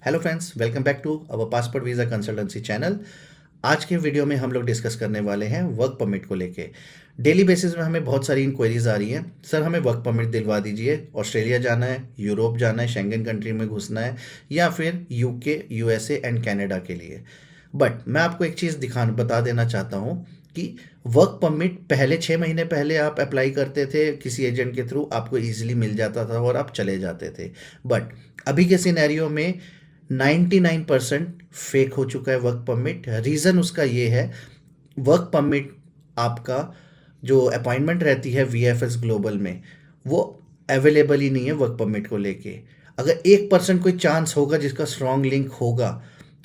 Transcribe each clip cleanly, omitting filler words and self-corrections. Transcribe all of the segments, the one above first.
Hello friends, welcome back to our passport visa consultancy channel. आज के video में हम लोग डिस्कस करने वाले हैं वर्क परमिट को लेके। डेली बेसिस में हमें बहुत सारी इंक्वायरीज आ रही हैं। सर, हमें वर्क परमिट दिलवा दीजिए। ऑस्ट्रेलिया जाना है, यूरोप जाना है, शेंगन कंट्री में घुसना है, या फिर यूके, यूएसए एंड कनाडा के लिए। बट मैं आपको एक चीज़ बता देना चाहता हूँ कि वर्क परमिट पहले 6 महीने पहले आप अप्लाई करते थे किसी एजेंट के थ्रू, आपको इजीली मिल जाता था और आप चले जाते थे। बट अभी के सिनेरियो में 99% फेक हो चुका है वर्क परमिट। रीज़न उसका ये है, वर्क परमिट आपका जो अपॉइंटमेंट रहती है वीएफएस ग्लोबल में, वो अवेलेबल ही नहीं है वर्क परमिट को लेके। अगर 1% कोई चांस होगा जिसका स्ट्रॉन्ग लिंक होगा,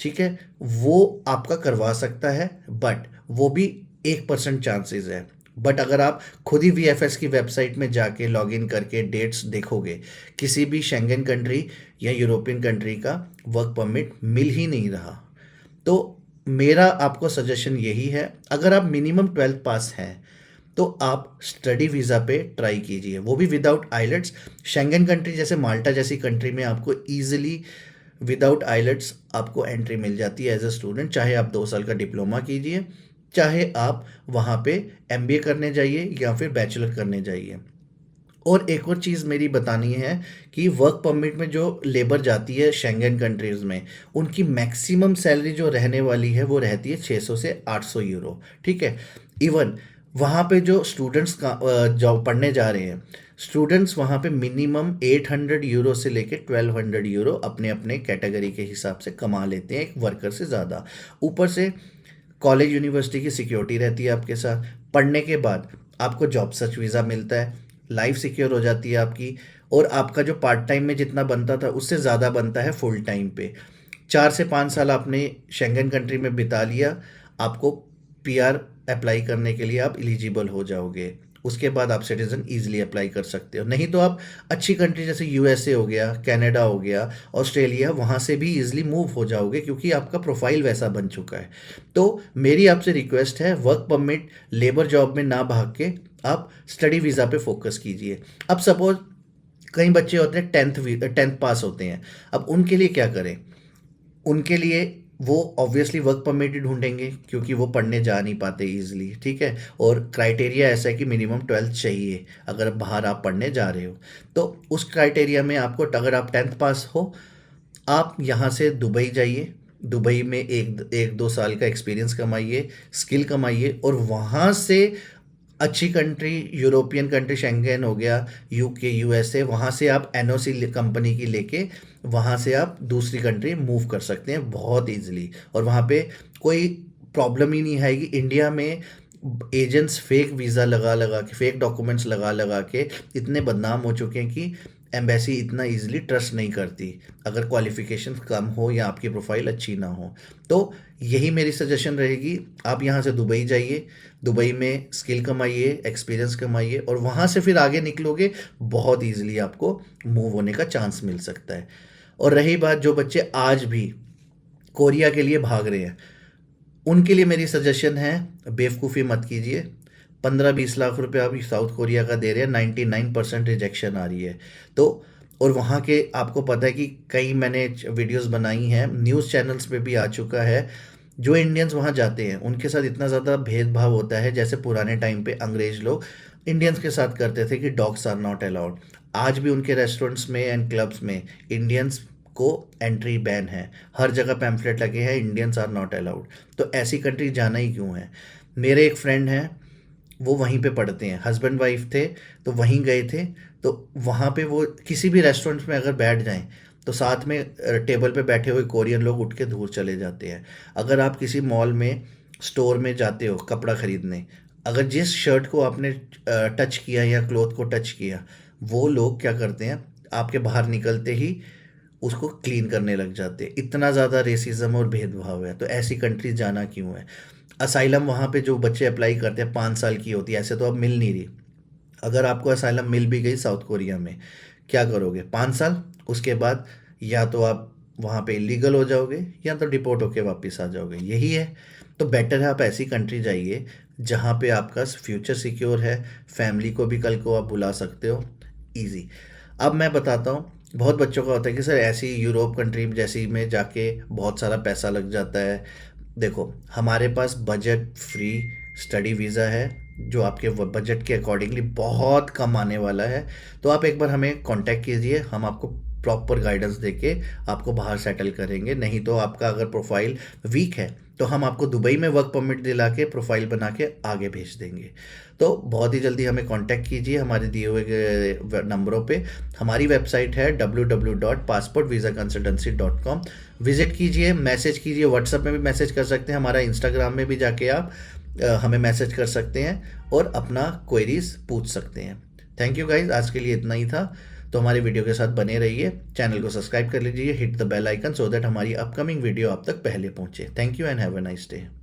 ठीक है, वो आपका करवा सकता है, बट वो भी 1% चांसेस है। बट अगर आप खुद ही वीएफएस की वेबसाइट में जाके लॉगिन करके डेट्स देखोगे, किसी भी शेंगन कंट्री या यूरोपियन कंट्री का वर्क परमिट मिल ही नहीं रहा। तो मेरा आपको सजेशन यही है, अगर आप मिनिमम 12th पास हैं तो आप स्टडी वीज़ा पे ट्राई कीजिए, वो भी विदाउट आइलेट्स। शेंगन कंट्री जैसे माल्टा जैसी कंट्री में आपको ईजिली विदाउट आइलेट्स आपको एंट्री मिल जाती है एज अ स्टूडेंट। चाहे आप 2 साल का डिप्लोमा कीजिए, चाहे आप वहाँ पे एमबीए करने जाइए या फिर बैचलर करने जाइए। और एक और चीज़ मेरी बतानी है कि वर्क परमिट में जो लेबर जाती है शेंगन कंट्रीज़ में, उनकी मैक्सिमम सैलरी जो रहने वाली है वो रहती है 600 से 800 यूरो। ठीक है। इवन वहाँ पे जो स्टूडेंट्स का जो पढ़ने जा रहे हैं, स्टूडेंट्स वहाँ पे मिनिमम 800 यूरो से लेके 1200 यूरो अपने अपने कैटेगरी के हिसाब से कमा लेते हैं, एक वर्कर से ज़्यादा। ऊपर से कॉलेज यूनिवर्सिटी की सिक्योरिटी रहती है आपके साथ। पढ़ने के बाद आपको जॉब सर्च वीज़ा मिलता है, लाइफ सिक्योर हो जाती है आपकी, और आपका जो पार्ट टाइम में जितना बनता था उससे ज़्यादा बनता है फुल टाइम पे। 4 से 5 साल आपने शेंगन कंट्री में बिता लिया, आपको पीआर अप्लाई करने के लिए आप एलिजिबल हो जाओगे। उसके बाद आप सिटीज़न ईजिली अप्लाई कर सकते हो। नहीं तो आप अच्छी कंट्री जैसे यूएसए हो गया, कनाडा हो गया, ऑस्ट्रेलिया, वहाँ से भी ईजिली मूव हो जाओगे क्योंकि आपका प्रोफाइल वैसा बन चुका है। तो मेरी आपसे रिक्वेस्ट है, वर्क परमिट लेबर जॉब में ना भाग के आप स्टडी वीज़ा पे फोकस कीजिए। अब सपोज कई बच्चे होते हैं 10th पास होते हैं, अब उनके लिए क्या करें? उनके लिए वो ऑब्वियसली वर्क परमिट ही ढूंढेंगे क्योंकि वो पढ़ने जा नहीं पाते इजीली। ठीक है। और क्राइटेरिया ऐसा है कि मिनिमम 12th चाहिए अगर बाहर आप पढ़ने जा रहे हो। तो उस क्राइटेरिया में आपको, अगर आप 10th पास हो, आप यहाँ से दुबई जाइए। दुबई में एक 2 साल का एक्सपीरियंस कमाइए, स्किल कमाइए, और वहाँ से अच्छी कंट्री, यूरोपियन कंट्री, शेंगेन हो गया, यूके, यूएसए, वहाँ से आप एनओसी कंपनी की लेके वहाँ से आप दूसरी कंट्री मूव कर सकते हैं बहुत इजीली, और वहाँ पे कोई प्रॉब्लम ही नहीं आएगी। इंडिया में एजेंट्स फेक वीज़ा लगा लगा के, फेक डॉक्यूमेंट्स लगा लगा के इतने बदनाम हो चुके हैं कि एम्बेसी इतना इजीली ट्रस्ट नहीं करती अगर क्वालिफिकेशन कम हो या आपकी प्रोफाइल अच्छी ना हो। तो यही मेरी सजेशन रहेगी, आप यहाँ से दुबई जाइए, दुबई में स्किल कमाइए, एक्सपीरियंस कमाइए, और वहाँ से फिर आगे निकलोगे, बहुत इजीली आपको मूव होने का चांस मिल सकता है। और रही बात जो बच्चे आज भी कोरिया के लिए भाग रहे हैं, उनके लिए मेरी सजेशन है, बेवकूफ़ी मत कीजिए। 15-20 लाख रुपए आप साउथ कोरिया का दे रहे हैं, 99% रिजेक्शन आ रही है। तो और वहाँ के आपको पता है कि कई मैंने वीडियोस बनाई हैं, न्यूज़ चैनल्स पे भी आ चुका है, जो इंडियंस वहाँ जाते हैं उनके साथ इतना ज़्यादा भेदभाव होता है, जैसे पुराने टाइम पे अंग्रेज लोग इंडियंस के साथ करते थे कि डॉग्स आर नॉट अलाउड। आज भी उनके रेस्टोरेंट्स में एंड क्लब्स में इंडियंस को एंट्री बैन है। हर जगह पैम्फलेट लगे हैं, इंडियंस आर नॉट अलाउड। तो ऐसी कंट्री जाना ही क्यों है? मेरे एक फ्रेंड हैं, वो वहीं पे पढ़ते हैं, हस्बैंड वाइफ थे, तो वहीं गए थे। तो वहाँ पे वो किसी भी रेस्टोरेंट में अगर बैठ जाएं तो साथ में टेबल पे बैठे हुए कोरियन लोग उठ के दूर चले जाते हैं। अगर आप किसी मॉल में, स्टोर में जाते हो कपड़ा खरीदने, अगर जिस शर्ट को आपने टच किया या क्लॉथ को टच किया, वो लोग क्या करते हैं, आपके बाहर निकलते ही उसको क्लीन करने लग जाते हैं। इतना ज़्यादा रेसिज्म और भेदभाव है, तो ऐसी कंट्री जाना क्यों है? असाइलम वहाँ पे जो बच्चे अप्लाई करते हैं 5 साल की होती है, ऐसे तो अब मिल नहीं रही। अगर आपको असाइलम मिल भी गई साउथ कोरिया में, क्या करोगे? 5 साल, उसके बाद या तो आप वहाँ पे इलीगल हो जाओगे या तो डिपोर्ट होके वापस आ जाओगे, यही है। तो बेटर है आप ऐसी कंट्री जाइए जहाँ पे आपका फ्यूचर सिक्योर है, फैमिली को भी कल को आप बुला सकते हो, ईजी। अब मैं बताता हूँ बहुत बच्चों का होता है कि सर ऐसी यूरोप कंट्री जैसी में जाके बहुत सारा पैसा लग जाता है। देखो, हमारे पास बजट फ्री स्टडी वीज़ा है जो आपके बजट के अकॉर्डिंगली बहुत कम आने वाला है। तो आप एक बार हमें कांटेक्ट कीजिए, हम आपको प्रॉपर गाइडेंस देके आपको बाहर सेटल करेंगे। नहीं तो आपका अगर प्रोफाइल वीक है तो हम आपको दुबई में वर्क परमिट दिला के प्रोफाइल बना के आगे भेज देंगे। तो बहुत ही जल्दी हमें कांटेक्ट कीजिए हमारे दिए हुए नंबरों पे। हमारी वेबसाइट है www.passportvisaconsultancy.com। विजिट कीजिए, मैसेज कीजिए, व्हाट्सएप में भी मैसेज कर सकते हैं, हमारा इंस्टाग्राम में भी जाके आप हमें मैसेज कर सकते हैं और अपना क्वेरीज पूछ सकते हैं। थैंक यू गाइज, आज के लिए इतना ही था। तो हमारे वीडियो के साथ बने रहिए, चैनल को सब्सक्राइब कर लीजिए, hit the bell icon so that हमारी अपकमिंग वीडियो आप तक पहले पहुंचे। Thank you and have a nice day.